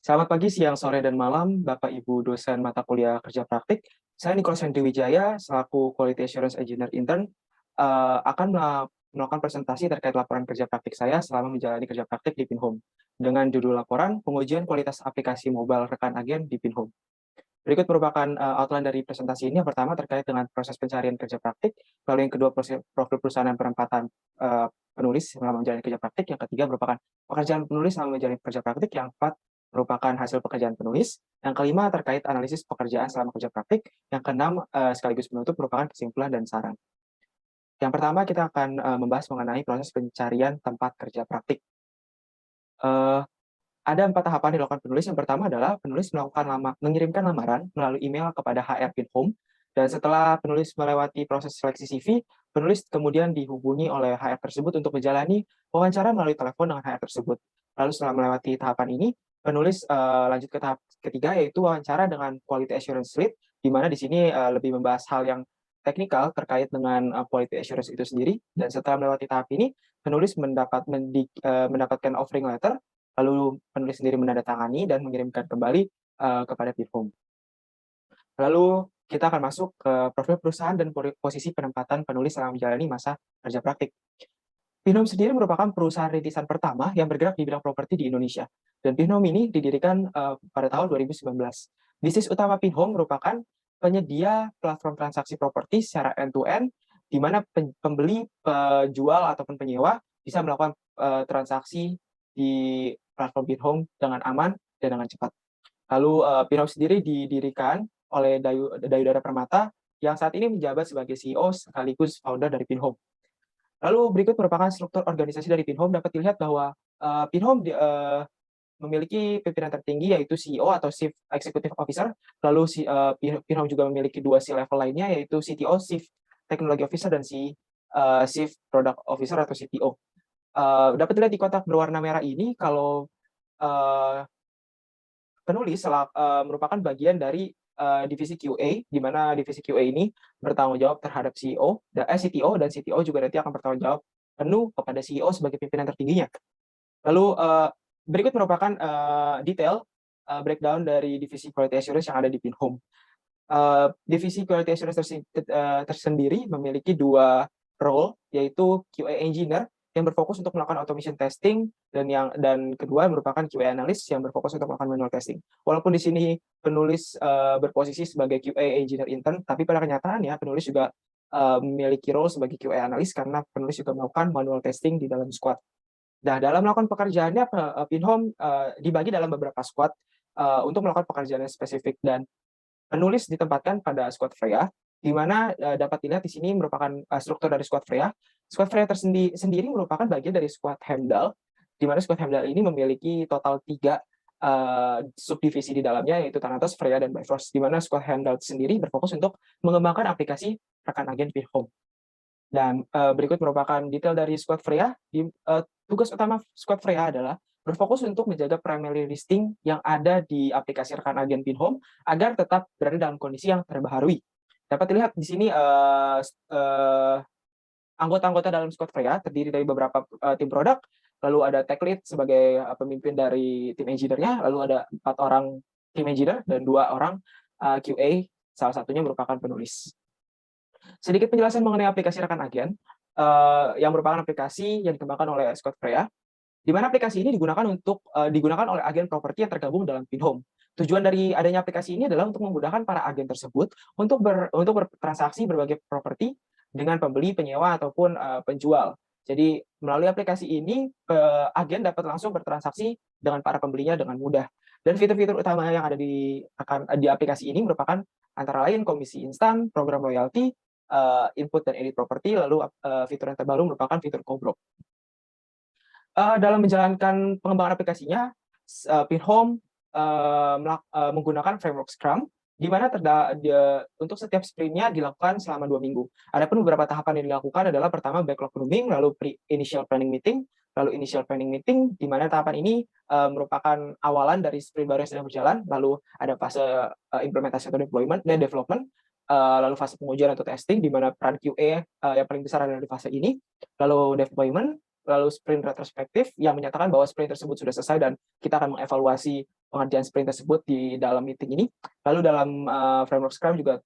Selamat pagi, siang, sore, dan malam, Bapak Ibu dosen mata kuliah kerja praktik. Saya Nicholas Henry Wijaya, selaku Quality Assurance Engineer Intern, akan melakukan presentasi terkait laporan kerja praktik saya selama menjalani kerja praktik di Pinhome, dengan judul laporan Pengujian Kualitas Aplikasi Mobile Rekan Agen di Pinhome. Berikut merupakan outline dari presentasi ini. Yang pertama terkait dengan proses pencarian kerja praktik, lalu yang kedua profil perusahaan dan penempatan penulis selama menjalani kerja praktik, yang ketiga merupakan pekerjaan penulis selama menjalani kerja praktik, yang keempat merupakan hasil pekerjaan penulis, yang kelima terkait analisis pekerjaan selama kerja praktik, yang keenam sekaligus penutup merupakan kesimpulan dan saran. Yang pertama kita akan membahas mengenai proses pencarian tempat kerja praktik. Eh, ada 4 tahapan yang dilakukan penulis. Yang pertama adalah penulis mengirimkan lamaran melalui email kepada HR Pinhome, dan setelah penulis melewati proses seleksi CV, penulis kemudian dihubungi oleh HR tersebut untuk menjalani wawancara melalui telepon dengan HR tersebut. Lalu setelah melewati tahapan ini, penulis lanjut ke tahap ketiga, yaitu wawancara dengan Quality Assurance Lead, di mana di sini lebih membahas hal yang teknikal terkait dengan Quality Assurance itu sendiri. Dan setelah melewati tahap ini, penulis mendapatkan offering letter. Lalu penulis sendiri menandatangani dan mengirimkan kembali kepada Pinhome. Lalu kita akan masuk ke profil perusahaan dan posisi penempatan penulis selama menjalani masa kerja praktik. Pinhome sendiri merupakan perusahaan rintisan pertama yang bergerak di bidang properti di Indonesia. Dan Pinhome ini didirikan pada tahun 2019. Bisnis utama Pinhome merupakan penyedia platform transaksi properti secara end-to-end, di mana pembeli, penjual, ataupun penyewa bisa melakukan transaksi di platform Pinhome dengan aman dan dengan cepat. Lalu Pinhome sendiri didirikan oleh Dayudara Permata yang saat ini menjabat sebagai CEO sekaligus founder dari Pinhome. Lalu berikut merupakan struktur organisasi dari Pinhome. Dapat dilihat bahwa Pinhome memiliki pimpinan tertinggi yaitu CEO atau Chief Executive Officer. Lalu Pinhome juga memiliki 2 C-level lainnya yaitu CTO, Chief Technology Officer, dan Chief Product Officer atau CTO. Dapat dilihat di kotak berwarna merah ini kalau penulis merupakan bagian dari divisi QA, di mana divisi QA ini bertanggung jawab terhadap CTO, dan CTO juga nanti akan bertanggung jawab penuh kepada CEO sebagai pimpinan tertingginya. Lalu berikut merupakan detail breakdown dari divisi Quality Assurance yang ada di Pinhome. Divisi Quality Assurance tersendiri memiliki 2 role, yaitu QA Engineer yang berfokus untuk melakukan automation testing, dan kedua merupakan QA Analyst yang berfokus untuk melakukan manual testing. Walaupun di sini penulis berposisi sebagai QA Engineer Intern, tapi pada kenyataannya penulis juga memiliki role sebagai QA Analyst karena penulis juga melakukan manual testing di dalam squad. Nah, dalam melakukan pekerjaannya, Pinhome dibagi dalam beberapa squad untuk melakukan pekerjaan yang spesifik, dan penulis ditempatkan pada squad Freya, di mana dapat dilihat di sini merupakan struktur dari squad Freya. Squad Freya sendiri merupakan bagian dari squad Hemdal, di mana squad Hemdal ini memiliki total 3 subdivisi di dalamnya, yaitu Thanatos, Freya, dan Bifrost, di mana squad Hemdal sendiri berfokus untuk mengembangkan aplikasi rekan agen Pinhome. Dan berikut merupakan detail dari squad Freya. Tugas utama squad Freya adalah berfokus untuk menjaga primary listing yang ada di aplikasi rekan agen Pinhome agar tetap berada dalam kondisi yang terbaharui. Dapat dilihat di sini anggota-anggota dalam squad Freya terdiri dari beberapa tim produk, lalu ada tech lead sebagai pemimpin dari tim engineer-nya, lalu ada 4 orang tim engineer dan 2 orang QA, salah satunya merupakan penulis. Sedikit penjelasan mengenai aplikasi rekan agen, yang merupakan aplikasi yang dikembangkan oleh Scott Freya, di mana aplikasi ini digunakan oleh agen properti yang tergabung dalam Pinhome. Tujuan dari adanya aplikasi ini adalah untuk memudahkan para agen tersebut untuk bertransaksi berbagai properti dengan pembeli, penyewa, ataupun penjual. Jadi melalui aplikasi ini agen dapat langsung bertransaksi dengan para pembelinya dengan mudah. Dan fitur-fitur utama yang ada di aplikasi ini merupakan antara lain komisi instan, program loyalty, input dan edit properti, lalu fitur yang terbaru merupakan fitur co-broke. Dalam menjalankan pengembangan aplikasinya, Pinhome menggunakan framework Scrum, di mana untuk setiap sprint-nya dilakukan selama 2 minggu. Adapun beberapa tahapan yang dilakukan adalah pertama backlog grooming, lalu initial planning meeting, di mana tahapan ini merupakan awalan dari sprint baru yang sedang berjalan, lalu ada fase implementasi atau development, lalu fase pengujian atau testing, di mana peran QA yang paling besar adalah di fase ini, lalu deployment, lalu sprint retrospektif yang menyatakan bahwa sprint tersebut sudah selesai dan kita akan mengevaluasi pengerjaan sprint tersebut di dalam meeting ini. Lalu dalam framework Scrum juga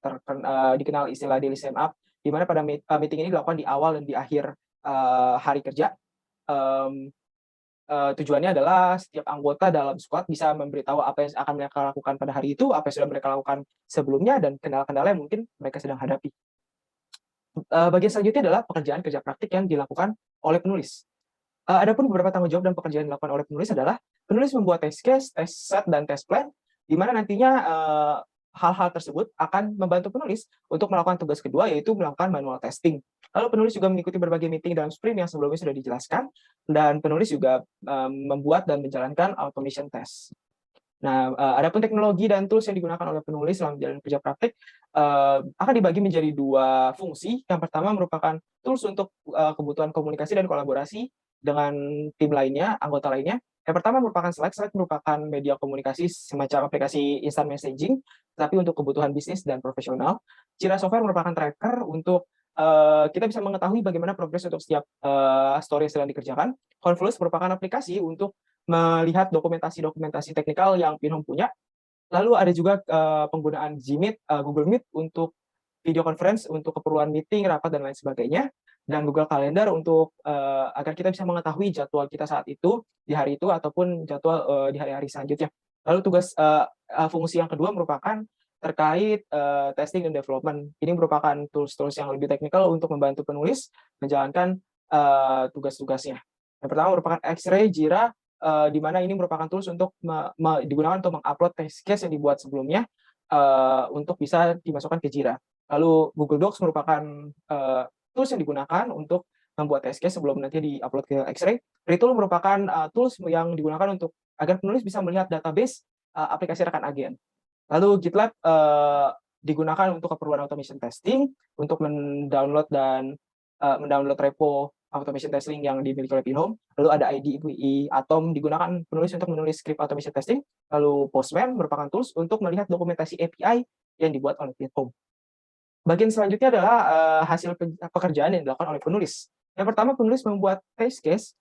dikenal istilah daily stand up, di mana pada meeting ini dilakukan di awal dan di akhir hari kerja. Tujuannya adalah setiap anggota dalam squad bisa memberitahu apa yang akan mereka lakukan pada hari itu, apa yang sudah mereka lakukan sebelumnya, dan kendala-kendala yang mungkin mereka sedang hadapi. Bagian selanjutnya adalah pekerjaan kerja praktik yang dilakukan oleh penulis. Adapun beberapa tanggung jawab dan pekerjaan yang dilakukan oleh penulis adalah penulis membuat test case, test set, dan test plan, di mana nantinya hal-hal tersebut akan membantu penulis untuk melakukan tugas kedua, yaitu melakukan manual testing. Lalu penulis juga mengikuti berbagai meeting dalam sprint yang sebelumnya sudah dijelaskan, dan penulis juga membuat dan menjalankan automation test. Nah, adapun teknologi dan tools yang digunakan oleh penulis dalam menjalani kerja praktik akan dibagi menjadi dua fungsi. Yang pertama merupakan tools untuk kebutuhan komunikasi dan kolaborasi dengan tim lainnya, anggota lainnya. Yang pertama merupakan Slack. Slack merupakan media komunikasi semacam aplikasi instant messaging, tapi untuk kebutuhan bisnis dan profesional. Jira Software merupakan tracker untuk kita bisa mengetahui bagaimana progres untuk setiap story yang sedang dikerjakan. Confluence merupakan aplikasi untuk melihat dokumentasi-dokumentasi teknikal yang Pinhome punya. Lalu ada juga penggunaan Gmeet, Google Meet untuk video conference untuk keperluan meeting, rapat, dan lain sebagainya. Dan Google Calendar untuk agar kita bisa mengetahui jadwal kita saat itu, di hari itu, ataupun jadwal di hari-hari selanjutnya. Lalu tugas fungsi yang kedua merupakan terkait testing dan development. Ini merupakan tools-tools yang lebih teknikal untuk membantu penulis menjalankan tugas-tugasnya. Yang pertama merupakan X-Ray, Jira, di mana ini merupakan tools untuk digunakan untuk mengupload test case yang dibuat sebelumnya untuk bisa dimasukkan ke Jira. Lalu Google Docs merupakan tools yang digunakan untuk membuat test case sebelum nanti di-upload ke X-Ray. Retool merupakan tools yang digunakan untuk agar penulis bisa melihat database aplikasi rekan agen. Lalu GitLab digunakan untuk keperluan automation testing, untuk mendownload repo automation testing yang dimiliki oleh Pinhome. Lalu ada IDE Atom digunakan penulis untuk menulis script automation testing. Lalu Postman merupakan tools untuk melihat dokumentasi API yang dibuat oleh Pinhome. Bagian selanjutnya adalah hasil pekerjaan yang dilakukan oleh penulis. Yang pertama, penulis membuat test case.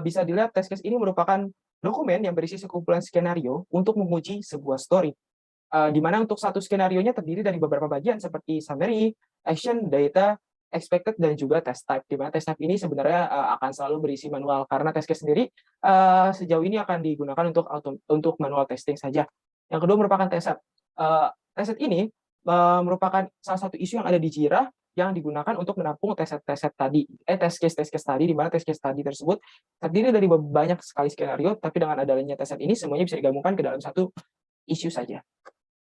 Bisa dilihat test case ini merupakan dokumen yang berisi sekumpulan skenario untuk menguji sebuah story. Di mana untuk satu skenarionya terdiri dari beberapa bagian seperti summary, action, data, expected, dan juga test type. Di mana test type ini sebenarnya akan selalu berisi manual, karena test case sendiri sejauh ini akan digunakan untuk manual testing saja. Yang kedua merupakan test set. Test set ini merupakan salah satu isu yang ada di Jira yang digunakan untuk menampung test case tadi, di mana test case tadi tersebut terdiri dari banyak sekali skenario, tapi dengan adanya test set ini semuanya bisa digabungkan ke dalam satu isu saja.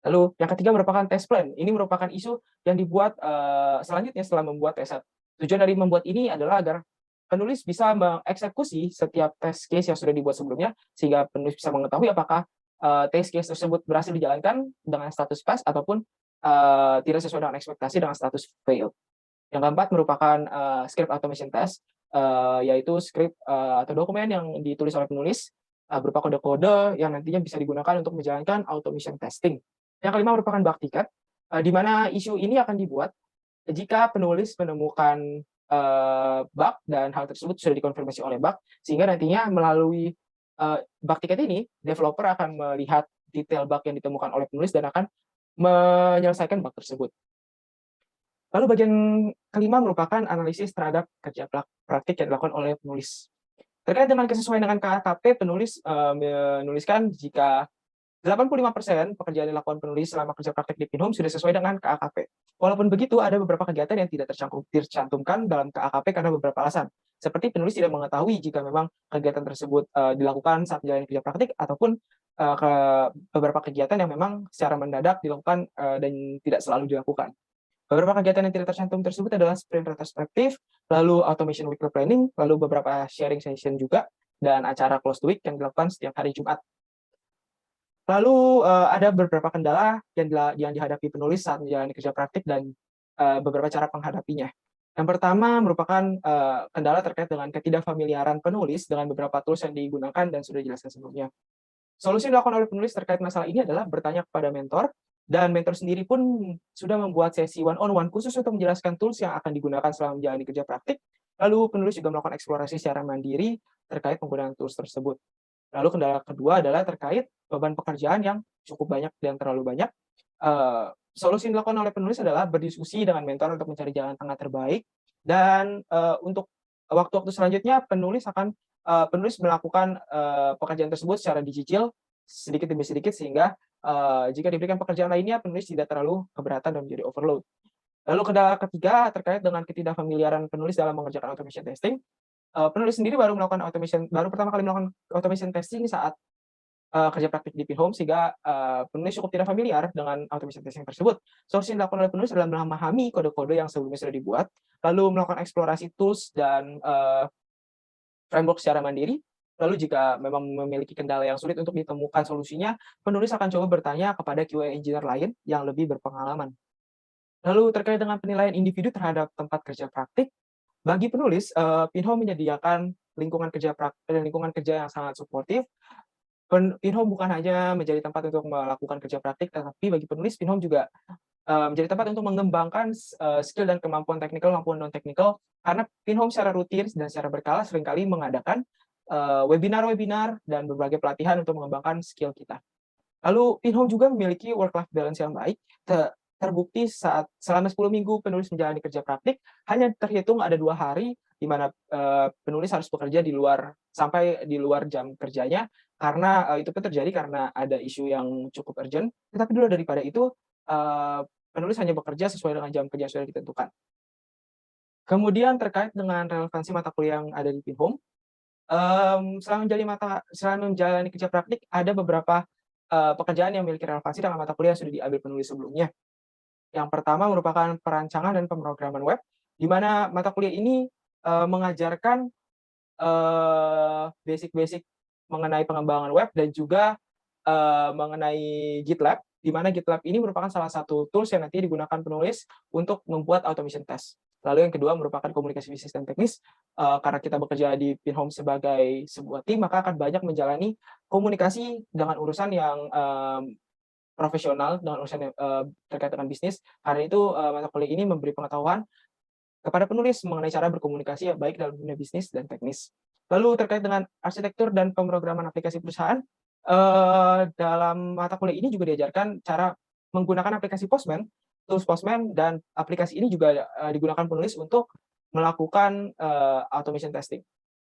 Lalu yang ketiga merupakan test plan. Ini merupakan isu yang dibuat selanjutnya setelah membuat test set. Tujuan dari membuat ini adalah agar penulis bisa mengeksekusi setiap test case yang sudah dibuat sebelumnya, sehingga penulis bisa mengetahui apakah test case tersebut berhasil dijalankan dengan status pass ataupun tidak sesuai dengan ekspektasi dengan status fail. Yang keempat merupakan script automation test, yaitu script atau dokumen yang ditulis oleh penulis berupa kode-kode yang nantinya bisa digunakan untuk menjalankan automation testing. Yang kelima merupakan bug ticket, di mana isu ini akan dibuat jika penulis menemukan bug dan hal tersebut sudah dikonfirmasi oleh bug, sehingga nantinya melalui bug ticket ini, developer akan melihat detail bug yang ditemukan oleh penulis dan akan menyelesaikan bug tersebut. Lalu bagian kelima merupakan analisis terhadap kerja praktik yang dilakukan oleh penulis. Terkait dengan kesesuaian dengan KAKP, penulis menuliskan jika 85% pekerjaan yang dilakukan penulis selama kerja praktik di Pinhome sudah sesuai dengan KAKP. Walaupun begitu, ada beberapa kegiatan yang tidak tercantumkan dalam KAKP karena beberapa alasan. Seperti penulis tidak mengetahui jika memang kegiatan tersebut dilakukan saat menjalani kerja praktik, ataupun beberapa kegiatan yang memang secara mendadak dilakukan dan tidak selalu dilakukan. Beberapa kegiatan yang tidak tercantum tersebut adalah sprint retrospektif, lalu automation weekly planning, lalu beberapa sharing session juga, dan acara close to week yang dilakukan setiap hari Jumat. Lalu ada beberapa kendala yang dihadapi penulis saat menjalani kerja praktik dan beberapa cara menghadapinya. Yang pertama merupakan kendala terkait dengan ketidakfamiliaran penulis dengan beberapa tools yang digunakan dan sudah dijelaskan sebelumnya. Solusi yang dilakukan oleh penulis terkait masalah ini adalah bertanya kepada mentor, dan mentor sendiri pun sudah membuat sesi one-on-one khusus untuk menjelaskan tools yang akan digunakan selama menjalani kerja praktik. Lalu penulis juga melakukan eksplorasi secara mandiri terkait penggunaan tools tersebut. Lalu kendala kedua adalah terkait beban pekerjaan yang cukup banyak dan terlalu banyak. Solusi yang dilakukan oleh penulis adalah berdiskusi dengan mentor untuk mencari jalan tengah terbaik dan, untuk waktu-waktu selanjutnya penulis melakukan, pekerjaan tersebut secara dicicil sedikit demi sedikit sehingga, jika diberikan pekerjaan lainnya penulis tidak terlalu keberatan dan menjadi overload. Lalu kendala ketiga terkait dengan ketidakfamiliaran penulis dalam mengerjakan automation testing. Penulis sendiri baru pertama kali melakukan automation testing saat, kerja praktik di Pinhome sehingga, penulis cukup tidak familiar dengan automation testing tersebut. Solusi yang dilakukan oleh penulis adalah memahami kode-kode yang sebelumnya sudah dibuat, lalu melakukan eksplorasi tools dan, framework secara mandiri. Lalu jika memang memiliki kendala yang sulit untuk ditemukan solusinya, penulis akan coba bertanya kepada QA engineer lain yang lebih berpengalaman. Lalu terkait dengan penilaian individu terhadap tempat kerja praktik, bagi penulis, Pinhome menyediakan lingkungan kerja yang sangat suportif. Pinhome bukan hanya menjadi tempat untuk melakukan kerja praktik, tetapi bagi penulis Pinhome juga, menjadi tempat untuk mengembangkan skill dan kemampuan teknikal maupun non teknikal, karena Pinhome secara rutin dan secara berkala seringkali mengadakan, webinar-webinar dan berbagai pelatihan untuk mengembangkan skill kita. Lalu Pinhole juga memiliki work life balance yang baik, terbukti saat selama 10 minggu penulis menjalani kerja praktik, hanya terhitung ada 2 hari di mana, penulis harus bekerja sampai di luar jam kerjanya, karena, itu pun terjadi karena ada isu yang cukup urgent. Tetapi di luar daripada itu, penulis hanya bekerja sesuai dengan jam kerja yang sudah ditentukan. Kemudian terkait dengan relevansi mata kuliah yang ada di Pinhole, selama menjalani kerja praktik ada beberapa, pekerjaan yang memiliki relevansi dengan mata kuliah yang sudah diambil penulis sebelumnya. Yang pertama merupakan perancangan dan pemrograman web, di mana mata kuliah ini, mengajarkan, basic-basic mengenai pengembangan web dan juga, mengenai GitLab, di mana GitLab ini merupakan salah satu tools yang nanti digunakan penulis untuk membuat automation test. Lalu yang kedua merupakan komunikasi bisnis dan teknis, karena kita bekerja di Pinhome sebagai sebuah tim, maka akan banyak menjalani komunikasi dengan urusan yang, profesional, dengan urusan yang, terkait dengan bisnis. Karena itu, mata kuliah ini memberi pengetahuan kepada penulis mengenai cara berkomunikasi yang baik dalam dunia bisnis dan teknis. Lalu terkait dengan arsitektur dan pemrograman aplikasi perusahaan, dalam mata kuliah ini juga diajarkan cara menggunakan aplikasi Postman, tools Postman dan aplikasi ini juga, digunakan penulis untuk melakukan, automation testing.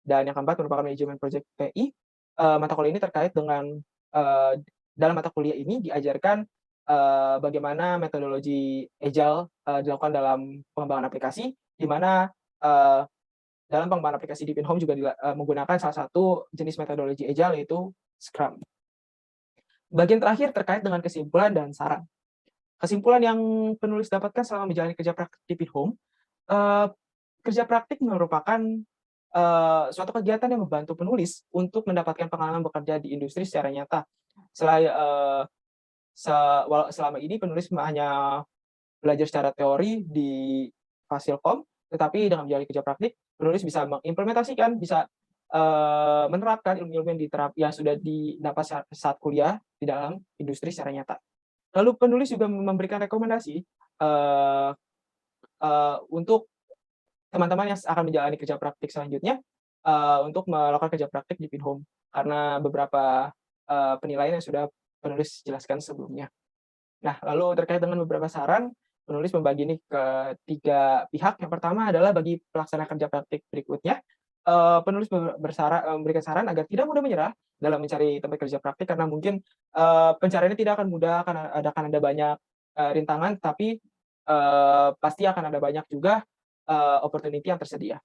Dan yang keempat merupakan manajemen project PI, mata kuliah ini terkait dengan, dalam mata kuliah ini diajarkan, bagaimana metodologi Agile, dilakukan dalam pengembangan aplikasi, di mana, dalam pengembangan aplikasi di Pinhome juga menggunakan salah satu jenis metodologi Agile yaitu Scrum. Bagian terakhir terkait dengan kesimpulan dan saran. Kesimpulan yang penulis dapatkan selama menjalani kerja praktik di Pinhome, eee, kerja praktik merupakan, suatu kegiatan yang membantu penulis untuk mendapatkan pengalaman bekerja di industri secara nyata. Selai eee, se wala Selama ini penulis hanya belajar secara teori di Fasilkom, tetapi dengan menjalani kerja praktik, penulis bisa mengimplementasikan, bisa, menerapkan ilmu-ilmu yang sudah didapat saat kuliah di dalam industri secara nyata. Lalu penulis juga memberikan rekomendasi, eee untuk teman-teman yang akan menjalani kerja praktik selanjutnya, untuk melakukan kerja praktik di Pinhome, karena beberapa, penilaian yang sudah penulis jelaskan sebelumnya. Nah, lalu terkait dengan beberapa saran, penulis membagi ini ke 3 pihak. Yang pertama adalah bagi pelaksana kerja praktik berikutnya, penulis memberikan saran agar tidak mudah menyerah dalam mencari tempat kerja praktik karena mungkin, pencariannya tidak akan mudah, akan ada banyak, rintangan, tapi, pasti akan ada banyak juga, opportunity yang tersedia.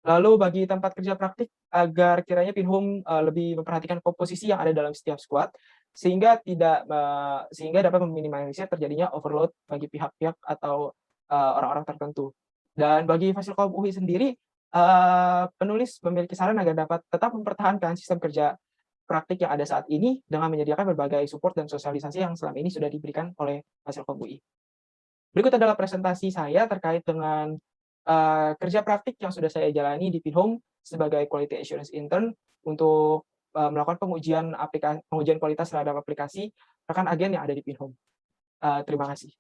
Lalu bagi tempat kerja praktik agar kiranya Pinhome, lebih memperhatikan komposisi yang ada dalam setiap squad, sehingga dapat meminimalisir terjadinya overload bagi pihak-pihak atau, orang-orang tertentu. Dan bagi Fasilkom UI sendiri, penulis memiliki saran agar dapat tetap mempertahankan sistem kerja praktik yang ada saat ini dengan menyediakan berbagai support dan sosialisasi yang selama ini sudah diberikan oleh Fasilkom UI. Berikut adalah presentasi saya terkait dengan, kerja praktik yang sudah saya jalani di Pinhome sebagai Quality Assurance Intern untuk, melakukan pengujian kualitas terhadap aplikasi rekan agen yang ada di Pinhome. Terima kasih.